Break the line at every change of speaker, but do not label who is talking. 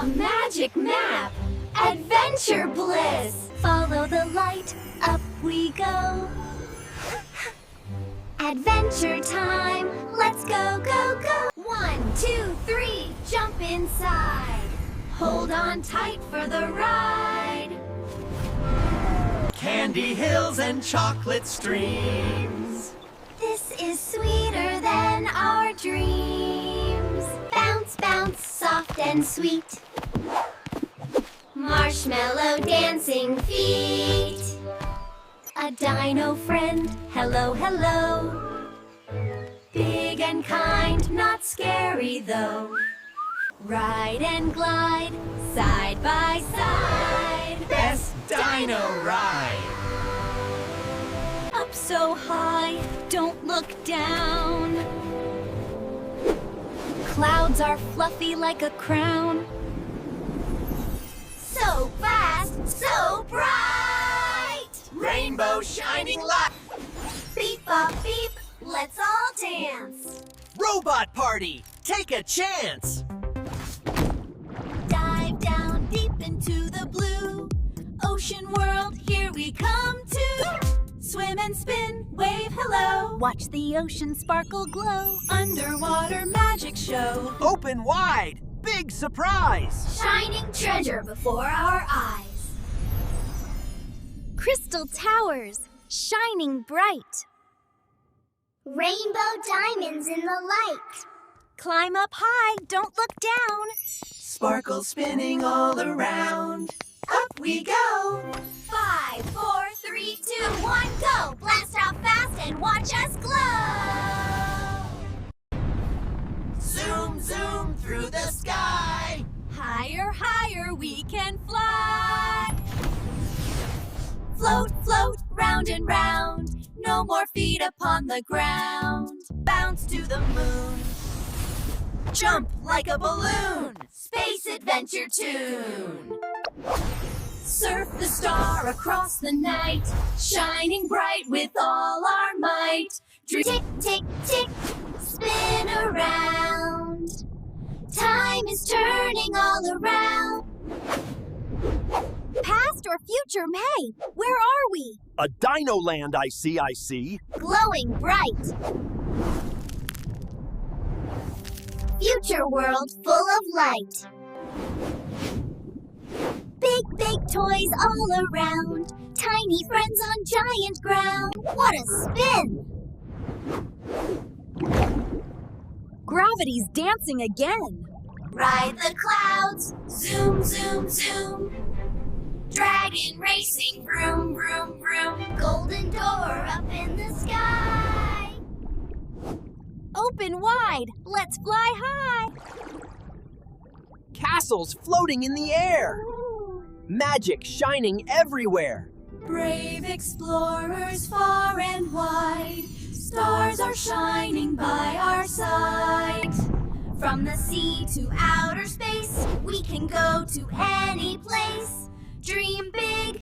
A magic map! Adventure bliss! Follow the light, up we go. Adventure time! Let's go, go, go! 1, 2, 3, jump inside. Hold on tight for the ride.
Candy hills and chocolate streams.
This is sweeter than our dreams. Bounce, bounce, soft and sweet. Marshmallow dancing feet. A dino friend, hello, hello. Big and kind, not scary though. Ride and glide, side by side.
Best dino ride.
Up so high, don't look down. Clouds are fluffy like a crown. So fast, so bright.
Rainbow shining light.
Beep, bop, beep, let's all dance.
Robot party, take a chance.
Dive down deep into the blue. Ocean world, here we come to. Swim and spin, wave hello. Watch the ocean sparkle glow. Underwater magic show.
Open wide, big surprise.
Shining treasure before our eyes. Crystal towers, shining bright.
Rainbow diamonds in the light.
Climb up high, don't look down.
Sparkle spinning all around. Up we go.
5, 4, 3, 2, 1, go! Blast off fast and watch us glow!
Zoom, zoom through the sky.
Higher, higher, we can fly! Float, float, round and round. No more feet upon the ground. Bounce to the moon.
Jump like a balloon.
Space adventure tune. Surf the star across the night, shining bright with all our might. Tick, tick, tick, spin around. Time is turning all around. Past or future May, where are we?
A dino land, I see.
Glowing bright. Future world full of light. Big, big toys all around. Tiny friends on giant ground. What a spin! Gravity's dancing again. Ride the clouds. Zoom, zoom, zoom. Dragon racing. Vroom, vroom, vroom. Golden door up in the sky. Open wide. Let's fly high.
Castles floating in the air. Magic shining everywhere.
Brave explorers far and wide, stars are shining by our side. From the sea to outer space, we can go to any place. Dream big,